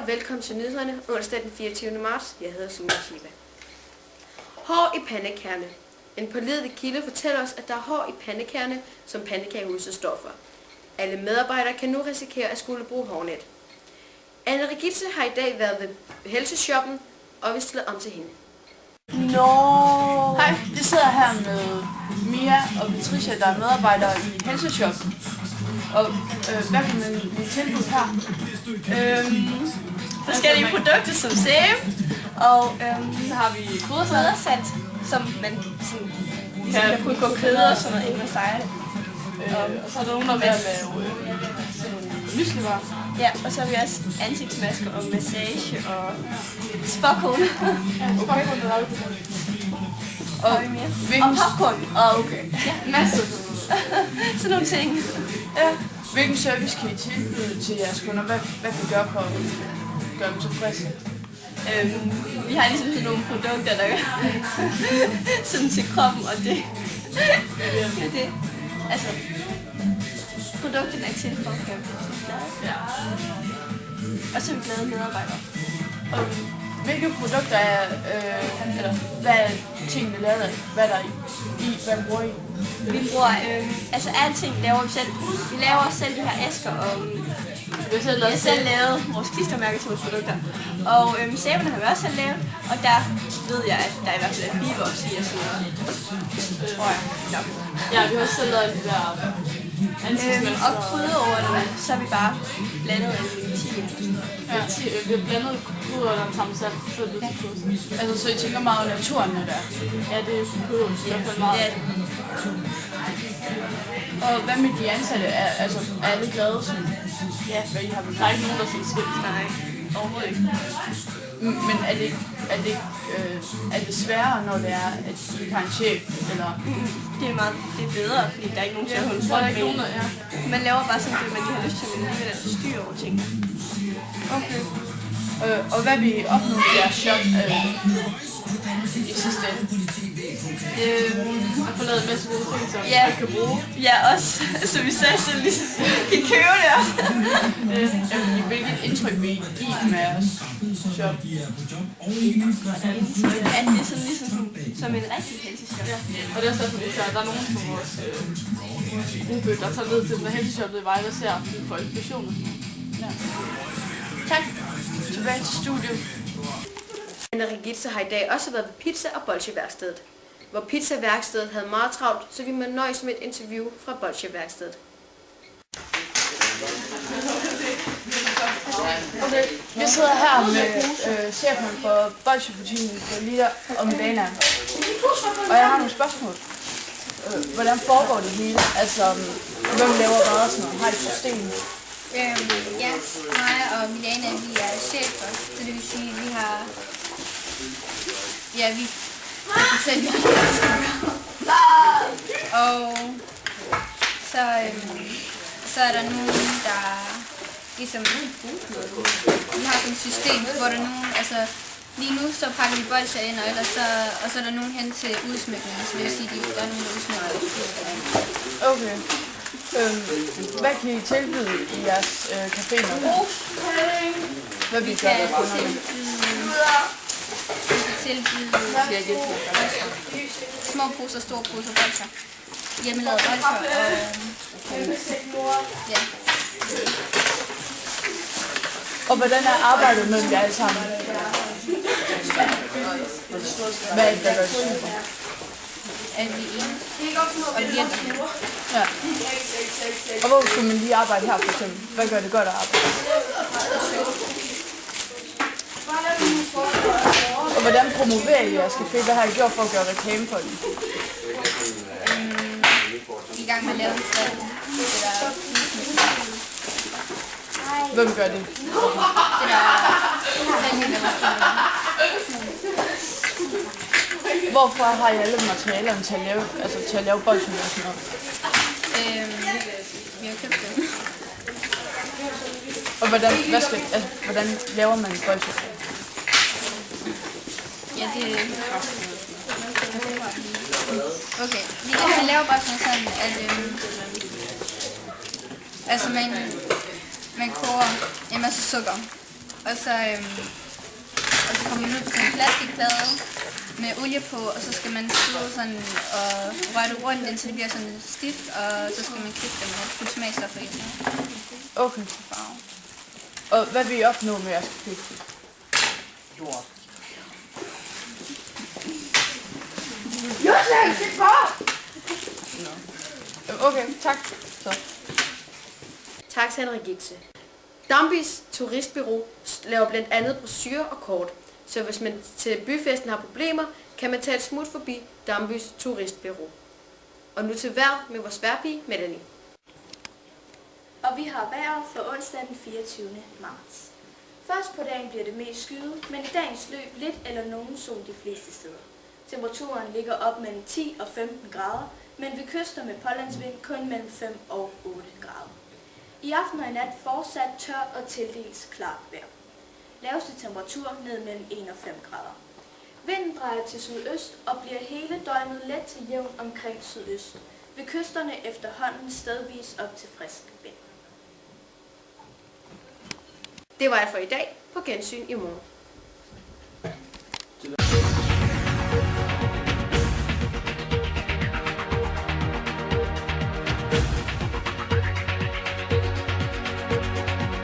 og velkommen til nyhederne onsdag den 24. marts. Jeg hedder Sune Shiva. Hår i pandekærne. En pålidelig kilde fortæller os, at der er hår i pandekærne, som pandekagehuset står for. Alle medarbejdere kan nu risikere at skulle bruge hårnet. Anne Regitze har i dag været ved helseshoppen, og vi stiller om til hende. Hej, vi sidder her med Mia og Patricia, der er medarbejdere i helseshoppen. Og hvad kan man blive tilbudt her? Forskellige produkter som sæbe, og så har vi fodersat, som man sådan, kan putte på kød og sådan noget ind med sejle. Og så er der nogen, der er ved at lave myslivarer. Ja, og så har vi også ansigtsmasker og massage og spåkone. Okay, der er det. Og popcorn. Okay. Ja, masser af sådan nogle ting. Ja. Hvilken service kan I tilbyde til jeres kunder? Hvad kan I gøre for at gøre dem tilfredse? Vi har ligesom sådan nogle produkter, der sådan til kroppen, og det er det. Altså, produkterne er til for at gøre dem glade. Ja. Og så er vi glade medarbejdere. Og hvilke produkter er, eller hvad er tingene lavet af? Hvad er der i? Hvad bruger I? Vi bruger, altså alting laver vi selv. Vi laver også selv de her æsker, og vi har selv lavet vores klistermærker til vores produkter. Og sæberne har vi også selv lavet, og der ved jeg, at der i hvert fald er bivoks i og sådan noget. Ja, vi har også selv lavet de der og krydderurterne, så har vi bare blandet en 10. Ja, vi har blandet krydderurterne sammen selv, så det er det. Altså, så I tænker meget over naturen med der? Ja, det er i hvert fald meget. Og hvad med de ansatte? Er alle glade? Ja, hvad I har betydet? Der er ikke nogen, der siger skilt. Nej, overhovedet ikke. Men er det sværere, når det er, at I har en chef? Eller? Det er bedre, fordi der er ikke nogen til at holde folk med. Man laver bare sådan det, man lige har lyst til, men alligevel er styr over ting. Okay. Og hvad vil I opnå med jeres shop i sidste ende? At få lavet en masse gode ting, som man kan bruge. Ja, også. Så vi selv ligesom kan købe det også. Hvilket indtryk vil I give med jeres shop? At det er sådan ligesom som en rigtig helseshop. Ja. Og det er også derfor, at der er nogen på vores gruppe, der tager ned til den helseshoppet i Vejle og ser for inspirationer. Ja. Tak. Tilbage til studiet. Anne Regitze har i dag også været ved pizza- og bolcheværkstedet, hvor pizzaværkstedet havde meget travlt, så vi må nøjes med et interview fra bolcheværkstedet. Okay, vi sidder her med chefen for bolchebutikken på Lida og Medana. Og jeg har nogle spørgsmål. Hvordan foregår det hele? Altså, hvem laver hvad og sådan noget? Har I et system? Ja, mig og Milana, vi er chefer, så det vil sige, at vi har... Ja, vi fortæller, hvad vi skal gøre. Og så er der nogen, der ligesom... Vi har sådan et system, hvor der er nogen... Altså, lige nu så pakker vi bolcher ind, og så er der nogen hen til udsmykning, så det vil sige, at der er nogen, der udsmykker. Okay. Hvad kan I tilbyde i jeres café nu? Hvad vil I gøre ved kunderne? Vi kan tilbyde små poser, store poser bolcher. Hjemmelavede bolcher og ja. Og hvordan er arbejdet mellem jer alle sammen? Hvad er det, der gør det? At vi er enige og hjælper. Ja. Og hvor skulle man lige arbejde her for eksempel? Hvad gør det godt at arbejde? Og hvordan promoverer I jeres café? Hvad har I gjort for at gøre reklame for den? Vi er i gang med at lave en stand. Hvem gør det? Hvorfor har I alle materialerne til at lave bolden og sådan noget? Vi har købt dem. Og hvordan laver man bolden? Ja, det okay. Vi laver bare sådan, at altså man koger en masse sukker, og så kommer man ud på sådan en plastikplade med olie på, og så skal man sidde sådan og røre det rundt, indtil det bliver sådan stift, og så skal man klippe dem og putte smagstoffer i det. Okay. Og hvad vil I opnå med jeres projekt? Jord. Okay, tak. Så. Tak til Henrik Gitse. Dambys turistbureau laver blandt andet brochurer og kort, så hvis man til byfesten har problemer, kan man tage et smut forbi Dambys turistbureau. Og nu til vejr med vores vejrpige Melanie. Og vi har vejret for onsdag den 24. marts. Først på dagen bliver det mest skyet, men i dagens løb lidt eller nogen sol de fleste steder. Temperaturen ligger op mellem 10 og 15 grader, men ved kyster med pålandsvind kun mellem 5 og 8 grader. I aften og i nat fortsat tør og tildels klart vejr. Laveste temperatur ned mellem 1 og 5 grader. Vinden drejer til sydøst og bliver hele døgnet let til jævn omkring sydøst. Ved kysterne efterhånden stedvis op til frisk vind. Det var alt for i dag. På gensyn i morgen.